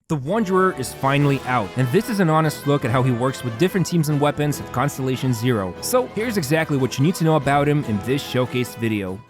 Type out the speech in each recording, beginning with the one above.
The Wanderer is finally out, and this is an honest look at how he works with different teams and weapons at Constellation Zero. So here's exactly what you need to know about him in this showcase video.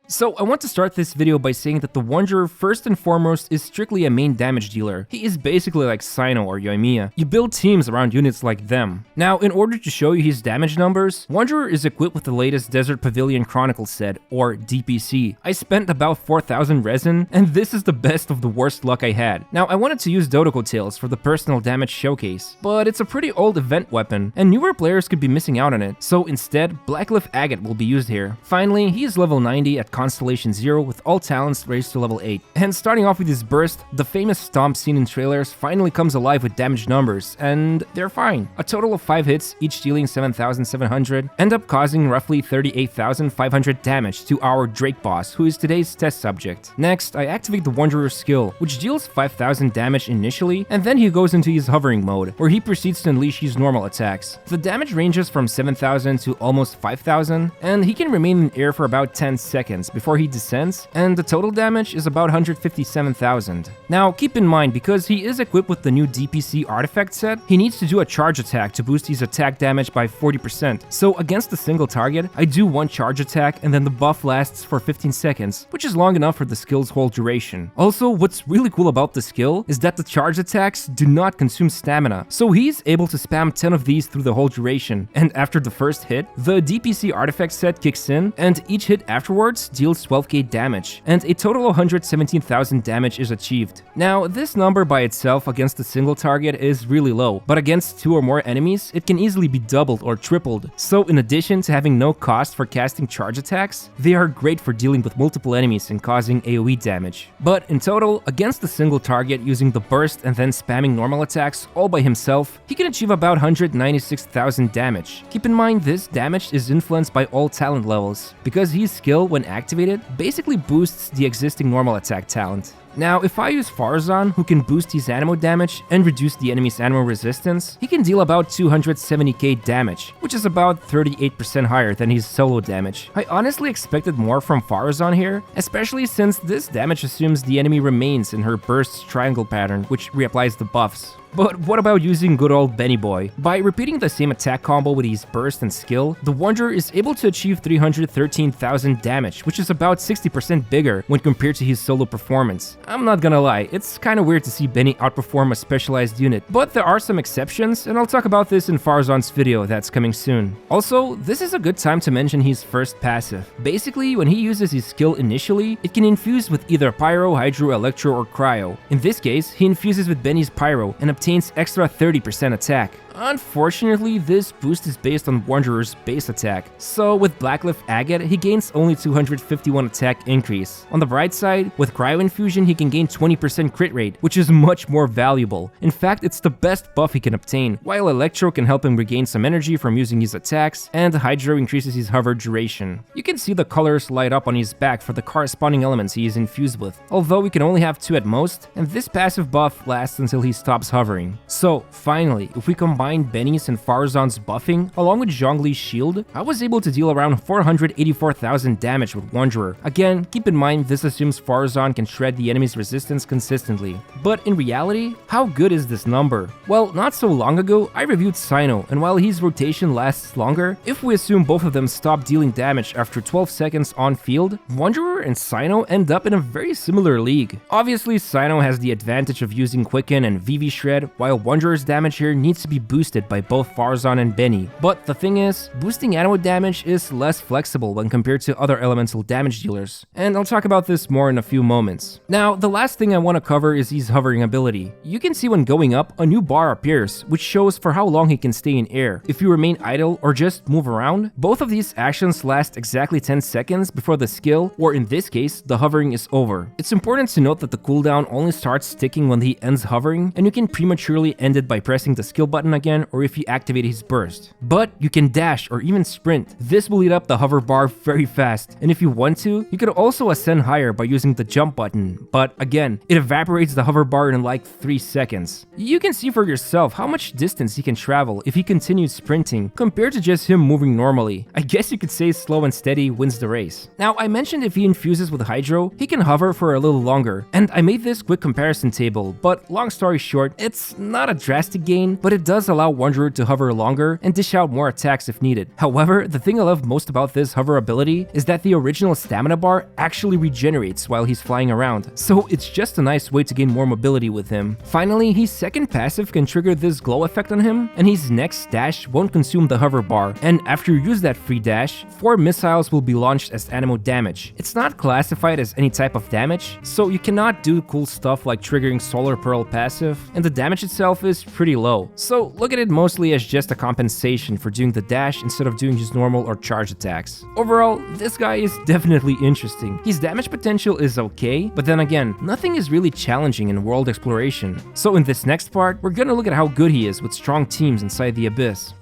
So I want to start this video by saying that the Wanderer first and foremost is strictly a main damage dealer. He is basically like Cyno or Yoimiya. You build teams around units like them. Now, in order to show you his damage numbers, Wanderer is equipped with the latest Desert Pavilion Chronicle set, or DPC. I spent about 4,000 resin, and this is the best of the worst luck I had. Now, I wanted to use Dodoco Tales for the personal damage showcase, but it's a pretty old event weapon, and newer players could be missing out on it. So instead, Blackleaf Agate will be used here. Finally, he is level 90 at Constellation Zero with all talents raised to level 8. And starting off with his burst, the famous stomp seen in trailers finally comes alive with damage numbers, and they're fine. A total of 5 hits, each dealing 7,700, end up causing roughly 38,500 damage to our Drake boss, who is today's test subject. Next, I activate the Wanderer's skill, which deals 5,000 damage initially, and then he goes into his hovering mode, where he proceeds to unleash his normal attacks. The damage ranges from 7,000 to almost 5,000, and he can remain in air for about 10 seconds before he descends, and the total damage is about 157,000. Now, keep in mind, because he is equipped with the new DPC artifact set, he needs to do a charge attack to boost his attack damage by 40%. So against a single target, I do one charge attack, and then the buff lasts for 15 seconds, which is long enough for the skill's whole duration. Also, what's really cool about the skill is that the charge attacks do not consume stamina, so he's able to spam 10 of these through the whole duration, and after the first hit, the DPC artifact set kicks in, and each hit afterwards deals 12k damage, and a total of 117,000 damage is achieved. Now, this number by itself against a single target is really low, but against 2 or more enemies, it can easily be doubled or tripled. So in addition to having no cost for casting charge attacks, they are great for dealing with multiple enemies and causing AoE damage. But in total, against a single target using the burst and then spamming normal attacks all by himself, he can achieve about 196,000 damage. Keep in mind, this damage is influenced by all talent levels, because his skill, when activated, basically boosts the existing normal attack talent. Now, if I use Faruzan, who can boost his animo damage and reduce the enemy's animo resistance, he can deal about 270k damage, which is about 38% higher than his solo damage. I honestly expected more from Faruzan here, especially since this damage assumes the enemy remains in her burst's triangle pattern, which reapplies the buffs. But what about using good old Benny Boy? By repeating the same attack combo with his burst and skill, the Wanderer is able to achieve 313,000 damage, which is about 60% bigger when compared to his solo performance. I'm not gonna lie, it's kinda weird to see Benny outperform a specialized unit, but there are some exceptions, and I'll talk about this in Faruzan's video that's coming soon. Also, this is a good time to mention his first passive. Basically, when he uses his skill initially, it can infuse with either Pyro, Hydro, Electro, or Cryo. In this case, he infuses with Benny's Pyro and obtains extra 30% attack. Unfortunately, this boost is based on Wanderer's base attack, so with Blackleaf Agate, he gains only 251 attack increase. On the bright side, with Cryo Infusion, he can gain 20% crit rate, which is much more valuable. In fact, it's the best buff he can obtain, while Electro can help him regain some energy from using his attacks, and Hydro increases his hover duration. You can see the colors light up on his back for the corresponding elements he is infused with, although we can only have 2 at most, and this passive buff lasts until he stops hovering. So, finally, if we combine Benny's and Faruzan's buffing, along with Zhongli's shield, I was able to deal around 484,000 damage with Wanderer. Again, keep in mind this assumes Faruzan can shred the enemy's resistance consistently. But in reality, how good is this number? Well, not so long ago, I reviewed Cyno, and while his rotation lasts longer, if we assume both of them stop dealing damage after 12 seconds on field, Wanderer and Cyno end up in a very similar league. Obviously, Cyno has the advantage of using Quicken and VV Shred, while Wanderer's damage here needs to be boosted by both Faruzan and Benny. But the thing is, boosting animo damage is less flexible when compared to other elemental damage dealers, and I'll talk about this more in a few moments. Now, the last thing I want to cover is his hovering ability. You can see when going up, a new bar appears, which shows for how long he can stay in air. If you remain idle or just move around, both of these actions last exactly 10 seconds before the skill, or in this case, the hovering is over. It's important to note that the cooldown only starts ticking when he ends hovering, and you can prematurely end it by pressing the skill button again again or if you activate his burst. But you can dash or even sprint. This will eat up the hover bar very fast, and if you want to, you could also ascend higher by using the jump button, but again, it evaporates the hover bar in like 3 seconds. You can see for yourself how much distance he can travel if he continues sprinting compared to just him moving normally. I guess you could say slow and steady wins the race. Now, I mentioned if he infuses with Hydro, he can hover for a little longer, and I made this quick comparison table, but long story short, it's not a drastic gain, but it does allow Wanderer to hover longer and dish out more attacks if needed. However, the thing I love most about this hover ability is that the original stamina bar actually regenerates while he's flying around, so it's just a nice way to gain more mobility with him. Finally, his second passive can trigger this glow effect on him, and his next dash won't consume the hover bar, and after you use that free dash, 4 missiles will be launched as anemo damage. It's not classified as any type of damage, so you cannot do cool stuff like triggering Solar Pearl passive, and the damage itself is pretty low, so look at it mostly as just a compensation for doing the dash instead of doing his normal or charge attacks. Overall, this guy is definitely interesting. His damage potential is okay, but then again, nothing is really challenging in world exploration. So in this next part, we're gonna look at how good he is with strong teams inside the Abyss.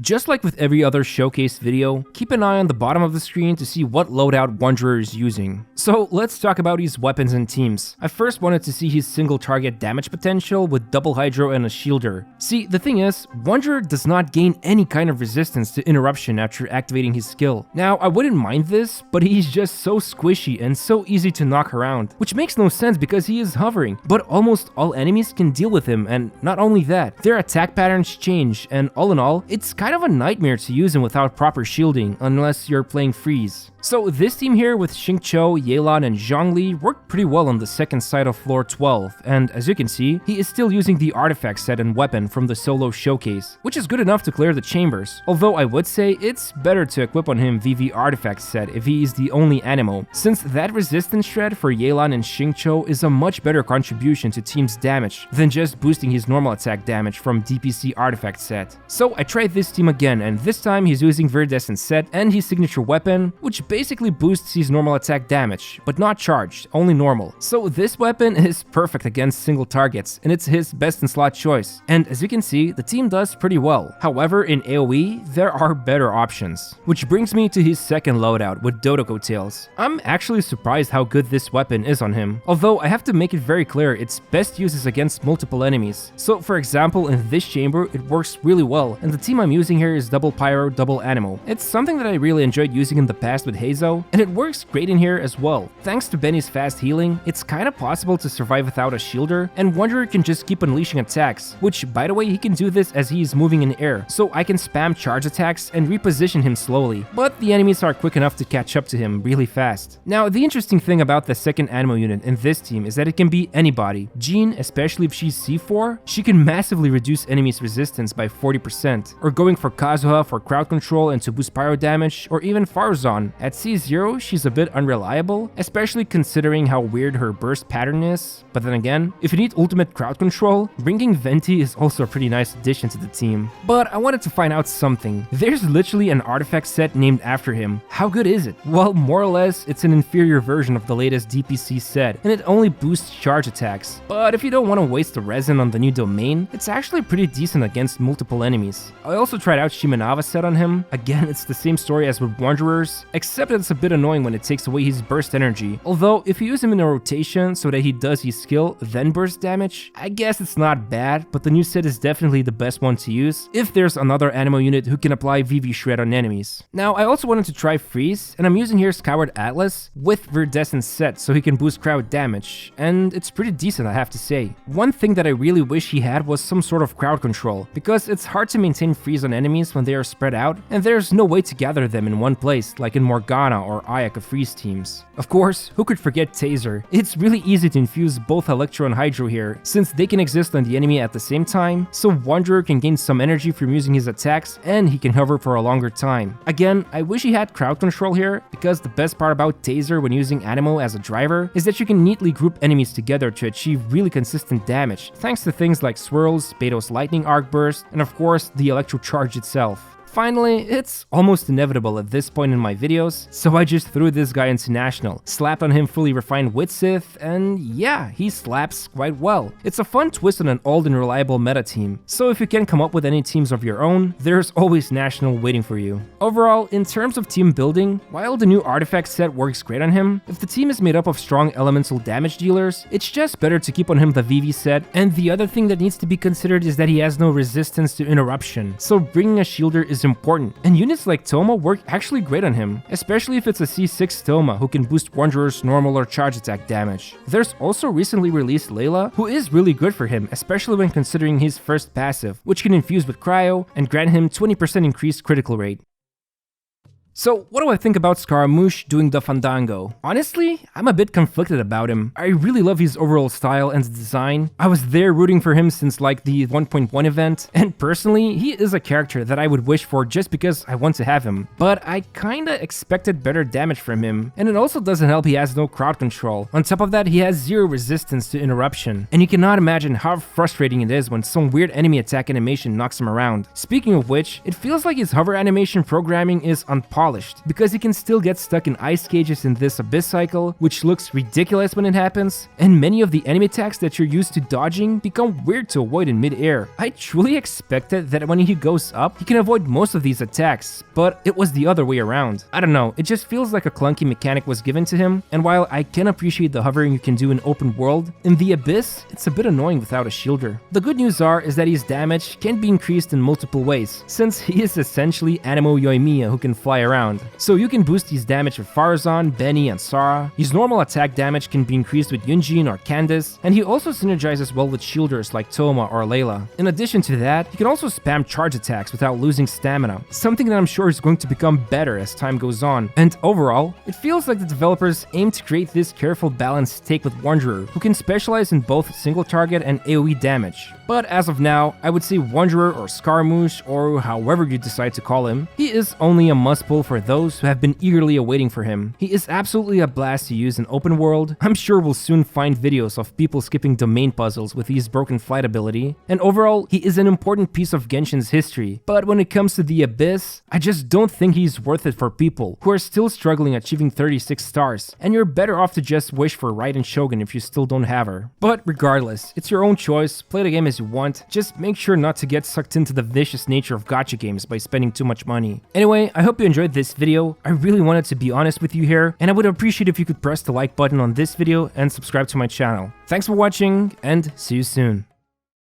Just like with every other showcase video, keep an eye on the bottom of the screen to see what loadout Wanderer is using. So let's talk about his weapons and teams. I first wanted to see his single target damage potential with double Hydro and a shielder. See, the thing is, Wanderer does not gain any kind of resistance to interruption after activating his skill. Now, I wouldn't mind this, but he's just so squishy and so easy to knock around, which makes no sense because he is hovering, but almost all enemies can deal with him, and not only that, their attack patterns change, and all in all, it's kind of a nightmare to use him without proper shielding, unless you're playing freeze. So this team here with Xingqiu, Yelan, and Zhongli worked pretty well on the second side of floor 12, and as you can see, he is still using the artifact set and weapon from the solo showcase, which is good enough to clear the chambers, although I would say it's better to equip on him VV artifact set if he is the only anemo, since that resistance shred for Yelan and Xingqiu is a much better contribution to team's damage than just boosting his normal attack damage from DPC artifact set. So I tried this team again, and this time he's using Viridescent set and his signature weapon, which basically boosts his normal attack damage, but not charged, only normal. So this weapon is perfect against single targets, and it's his best in slot choice. And as you can see, the team does pretty well. However, in AoE, there are better options. Which brings me to his second loadout with Dodoco Tales. I'm actually surprised how good this weapon is on him, although I have to make it very clear its best use is against multiple enemies. So for example, in this chamber, it works really well, and the team I'm using here is double Pyro, double Anemo. It's something that I really enjoyed using in the past with Hazo, and it works great in here as well. Thanks to Benny's fast healing, it's kinda possible to survive without a shielder, and Wanderer can just keep unleashing attacks, which by the way, he can do this as he is moving in air, so I can spam charge attacks and reposition him slowly, but the enemies are quick enough to catch up to him really fast. Now, the interesting thing about the second Anemo unit in this team is that it can be anybody. Jean, especially if she's C4, she can massively reduce enemies' resistance by 40%, or going for Kazuha for crowd control and to boost pyro damage, or even Faruzan. At C0, she's a bit unreliable, especially considering how weird her burst pattern is, but then again, if you need ultimate crowd control, bringing Venti is also a pretty nice addition to the team. But I wanted to find out something. There's literally an artifact set named after him. How good is it? Well, more or less, it's an inferior version of the latest DPC set, and it only boosts charge attacks. But if you don't want to waste the resin on the new domain, it's actually pretty decent against multiple enemies. I also tried out Shimanava set on him. Again, it's the same story as with Wanderers, except that it's a bit annoying when it takes away his burst energy. Although, if you use him in a rotation so that he does his skill, then burst damage, I guess it's not bad, but the new set is definitely the best one to use if there's another Anemo unit who can apply VV Shred on enemies. Now, I also wanted to try Freeze, and I'm using here Skyward Atlas with Viridescent set so he can boost crowd damage, and it's pretty decent, I have to say. One thing that I really wish he had was some sort of crowd control, because it's hard to maintain freeze on enemies when they are spread out, and there's no way to gather them in one place like in Morgana or Ayaka freeze teams. Of course, who could forget Taser? It's really easy to infuse both Electro and Hydro here, since they can exist on the enemy at the same time, so Wanderer can gain some energy from using his attacks, and he can hover for a longer time. Again, I wish he had crowd control here, because the best part about Taser when using Anemo as a driver is that you can neatly group enemies together to achieve really consistent damage, thanks to things like Swirls, Beto's Lightning Arc Burst, and of course, the Electro Charge itself. Finally, it's almost inevitable at this point in my videos, so I just threw this guy into National, slapped on him fully refined Wit Sith, and yeah, he slaps quite well. It's a fun twist on an old and reliable meta team, so if you can't come up with any teams of your own, there's always National waiting for you. Overall, in terms of team building, while the new artifact set works great on him, if the team is made up of strong elemental damage dealers, it's just better to keep on him the VV set, and the other thing that needs to be considered is that he has no resistance to interruption, so bringing a shielder is important, and units like Toma work actually great on him, especially if it's a C6 Toma who can boost Wanderer's normal or charge attack damage. There's also recently released Layla, who is really good for him, especially when considering his first passive, which can infuse with Cryo and grant him 20% increased critical rate. So, what do I think about Scaramouche doing the Fandango? Honestly, I'm a bit conflicted about him. I really love his overall style and design. I was there rooting for him since like the 1.1 event, and personally, he is a character that I would wish for just because I want to have him. But I kinda expected better damage from him, and it also doesn't help he has no crowd control. On top of that, he has zero resistance to interruption, and you cannot imagine how frustrating it is when some weird enemy attack animation knocks him around. Speaking of which, it feels like his hover animation programming is unpolished, because he can still get stuck in ice cages in this abyss cycle, which looks ridiculous when it happens, and many of the enemy attacks that you're used to dodging become weird to avoid in mid-air. I truly expected that when he goes up, he can avoid most of these attacks, but it was the other way around. I don't know, it just feels like a clunky mechanic was given to him, and while I can appreciate the hovering you can do in open world, in the abyss, it's a bit annoying without a shielder. The good news is that his damage can be increased in multiple ways, since he is essentially Anemo Yoimiya who can fly around. So you can boost his damage with Faruzan, Benny, and Sara. His normal attack damage can be increased with Yunjin or Candace, and he also synergizes well with shielders like Toma or Layla. In addition to that, he can also spam charge attacks without losing stamina, something that I'm sure is going to become better as time goes on. And overall, it feels like the developers aim to create this careful balanced take with Wanderer, who can specialize in both single target and AoE damage. But as of now, I would say Wanderer or Scaramouche, or however you decide to call him, he is only a must-pull for those who have been eagerly awaiting for him. He is absolutely a blast to use in open world. I'm sure we'll soon find videos of people skipping domain puzzles with his broken flight ability. And overall, he is an important piece of Genshin's history. But when it comes to the Abyss, I just don't think he's worth it for people who are still struggling achieving 36 stars. And you're better off to just wish for Raiden Shogun if you still don't have her. But regardless, it's your own choice. Play the game as you want. Just make sure not to get sucked into the vicious nature of gacha games by spending too much money. Anyway, I hope you enjoyed this video. I really wanted to be honest with you here, and I would appreciate if you could press the like button on this video and subscribe to my channel. Thanks for watching, and see you soon.